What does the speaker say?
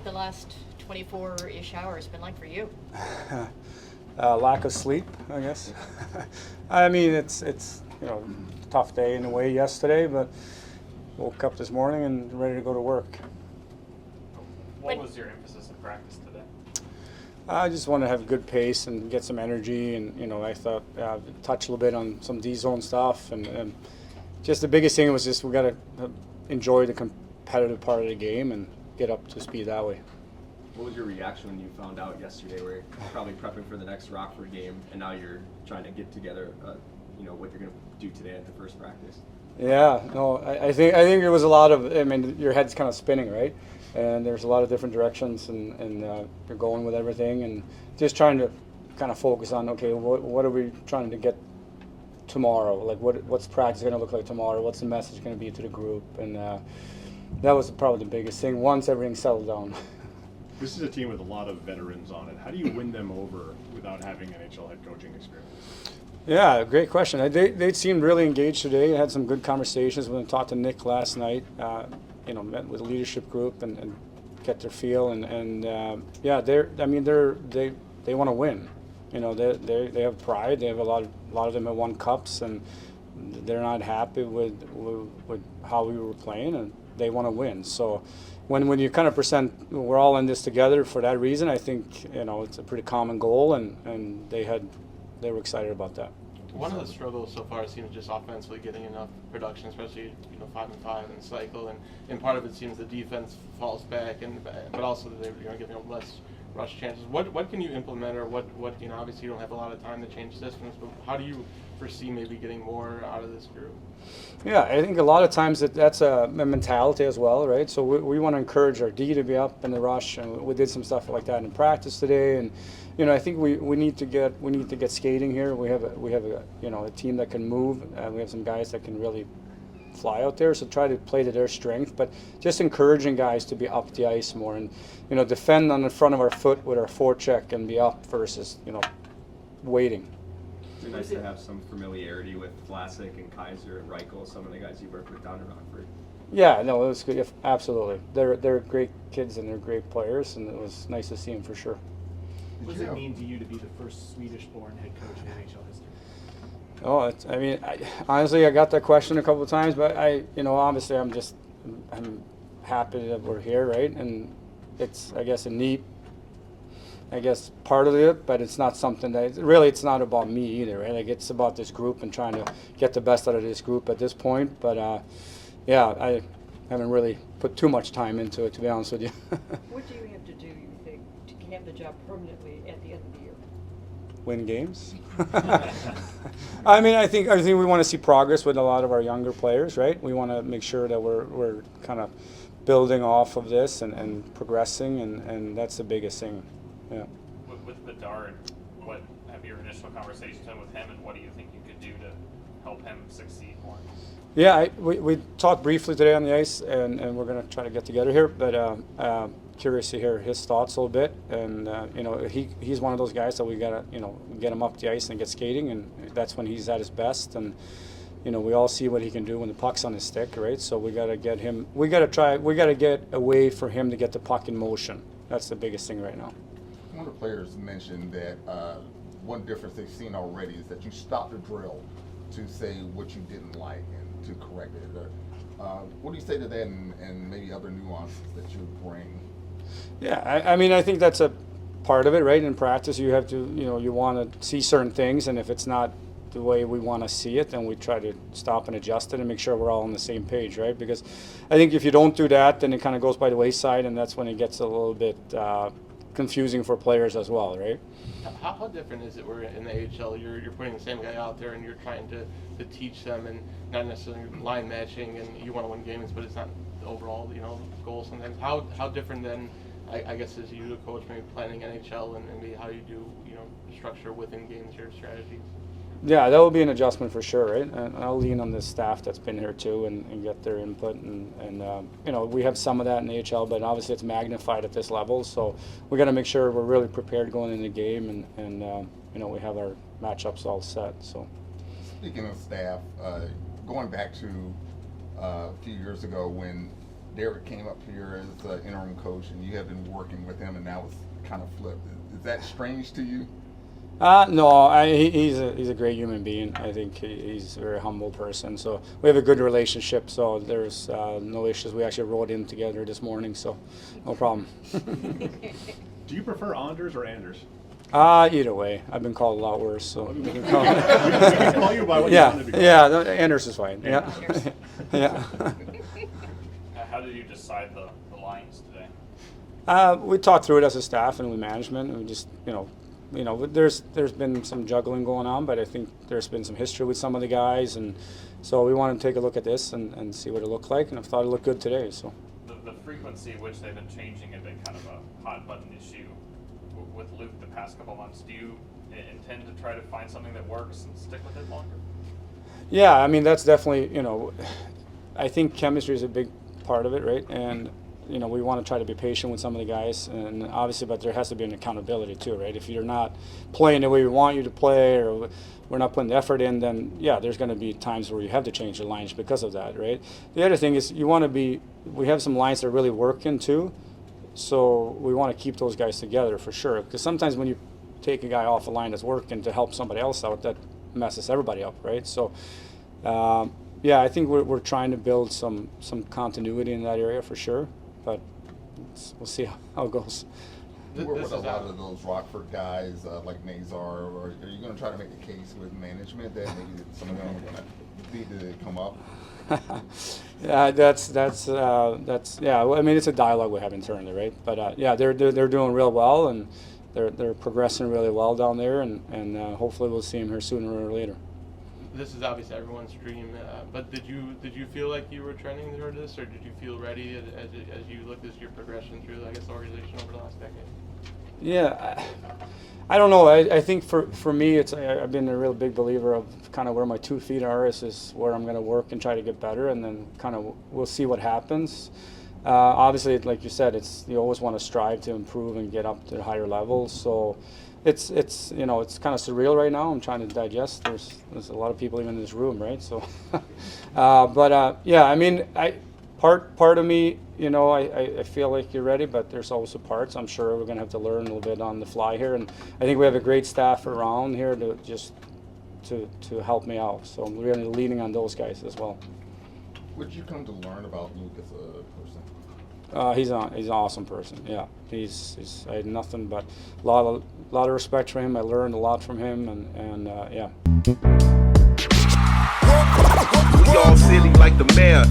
the last 24-ish hours been like for you? Lack of sleep, I guess. I mean, it's tough day in a way yesterday, but woke up this morning and ready to go to work. What was your emphasis in practice today? I just want to have good pace and get some energy, and I thought touch a little bit on some D zone stuff, and just the biggest thing was just we got to enjoy the competitive part of the game and get up to speed that way. What was your reaction when you found out yesterday where you're probably prepping for the next Rockford game and now you're trying to get together, what you're going to do today at the first practice? Yeah, no, I think there was a lot of, your head's kind of spinning, right? And there's a lot of different directions, and you're going with everything, and just trying to kind of focus on, okay, what are we trying to get tomorrow? Like, what's practice going to look like tomorrow? What's the message going to be to the group? And that was probably the biggest thing once everything settled down. This is a team with a lot of veterans on it. How do you win them over without having NHL head coaching experience? Yeah, great question. They seemed really engaged today. I had some good conversations when I talked to Nick last night. Met with the leadership group and get their feel. And they want to win. They have pride. They have a lot of them have won cups, and they're not happy with how we were playing, and they want to win. So when you kind of present, we're all in this together for that reason. I think it's a pretty common goal, and they were excited about that. One of the struggles so far seems just offensively getting enough production, especially 5-5 in the cycle, and part of it seems the defense falls back, but also they're giving up less rush chances. What can you implement, or what obviously you don't have a lot of time to change systems, but how do you foresee maybe getting more out of this group? Yeah, I think a lot of times that's a mentality as well, right? So we want to encourage our D to be up in the rush, and we did some stuff like that in practice today, and I think we need to get skating here. We have a team that can move, and we have some guys that can really fly out there. So try to play to their strength, but just encouraging guys to be up the ice more, and defend on the front of our foot with our forecheck and be up versus waiting. It's nice to have some familiarity with Vlasic and Kaiser and Reichel, some of the guys you worked with down in Rockford. Yeah, no, it was good. Absolutely, they're great kids and they're great players, and it was nice to see them for sure. What does it mean to you to be the first Swedish-born head coach in NHL history? Oh, honestly, I got that question a couple of times, but obviously, I'm happy that we're here, right? And it's, I guess, a neat, part of it, but it's not something that it's not about me either, right? Like, it's about this group and trying to get the best out of this group at this point. But I haven't really put too much time into it, to be honest with you. What do you have to do, you think, to have the job permanently at the end of the year? Win games. I think we want to see progress with a lot of our younger players, right? We want to make sure that we're kind of building off of this and progressing, and that's the biggest thing. Yeah. With Bedard, what have your initial conversations been with him, and what do you think you could do to help him succeed more? Yeah, we talked briefly today on the ice, and we're going to try to get together here, but curious to hear his thoughts a little bit. And he's one of those guys that we got to get him up the ice and get skating, and that's when he's at his best. And we all see what he can do when the puck's on his stick, right? So we got to get him. We got to get a way for him to get the puck in motion. That's the biggest thing right now. One of the players mentioned that one difference they've seen already is that you stop the drill to say what you didn't like and to correct it. What do you say to that, and maybe other nuances that you bring? Yeah, I think that's a part of it, right? In practice, you have to, you want to see certain things, and if it's not the way we want to see it, then we try to stop and adjust it and make sure we're all on the same page, right? Because I think if you don't do that, then it kind of goes by the wayside, and that's when it gets a little bit confusing for players as well, right? How different is it where in the AHL you're putting the same guy out there and you're trying to teach them, and not necessarily line matching, and you want to win games, but it's not the overall goal sometimes. How different then, I guess, is you, the coach, maybe planning NHL and maybe how you do structure within games your strategies? Yeah, that will be an adjustment for sure, right? And I'll lean on the staff that's been here too and get their input. And we have some of that in the AHL, but obviously it's magnified at this level. So we got to make sure we're really prepared going into the game, and we have our matchups all set. So, speaking of staff, going back to a few years ago when Derek came up here as interim coach, and you have been working with him, and now it's kind of flipped. Is that strange to you? No, he's a great human being. I think he's a very humble person. So we have a good relationship. So there's no issues. We actually rode in together this morning, so no problem. Do you prefer Anders or Anders? Either way, I've been called a lot worse. So We can call you by what you want to be called. yeah, Anders is fine. Yeah, yeah. How did you decide the lines today? We talked through it as a staff and with management, and we just there's been some juggling going on, but I think there's been some history with some of the guys, and so we want to take a look at this and see what it looked like, and I thought it looked good today. So The frequency at which they've been changing had been kind of a hot button issue with Luke the past couple months. Do you intend to try to find something that works and stick with it longer? yeah, I mean that's definitely I think chemistry is a big part of it, right? And we want to try to be patient with some of the guys, and obviously, but there has to be an accountability too, right? If you're not playing the way we want you to play, or we're not putting the effort in, then yeah, there's going to be times where you have to change the lines because of that, right? The other thing is we have some lines that are really working too, so we want to keep those guys together for sure. Because sometimes when you take a guy off a line that's working to help somebody else out, that messes everybody up, right? So. Yeah, I think we're trying to build some continuity in that area for sure, but we'll see how it goes. You work with a lot of those Rockford guys like Nazar, or are you going to try to make a case with management that maybe some of them are going to need to come up? Yeah, that's yeah. Well, I mean, it's a dialogue we have internally, right? But yeah, they're doing real well, and they're progressing really well down there, and hopefully we'll see them here sooner or later. This is obviously everyone's dream, but did you feel like you were trending toward this, or did you feel ready as you looked at your progression through, I guess, the organization over the last decade? Yeah, I don't know. I think for me, I've been a real big believer of kind of where my 2 feet are is where I'm going to work and try to get better, and then kind of we'll see what happens. Obviously, like you said, you always want to strive to improve and get up to higher levels. So. It's kind of surreal right now. I'm trying to digest. There's a lot of people even in this room, right? So, yeah. I mean, part of me, I feel like you're ready, but there's also parts. I'm sure we're gonna have to learn a little bit on the fly here, and I think we have a great staff around here to help me out. So I'm really leaning on those guys as well. What did you come to learn about Luke as a person? He's an awesome person. Yeah, I had nothing but a lot of respect for him. I learned a lot from him, and yeah. We all silly like the mayor.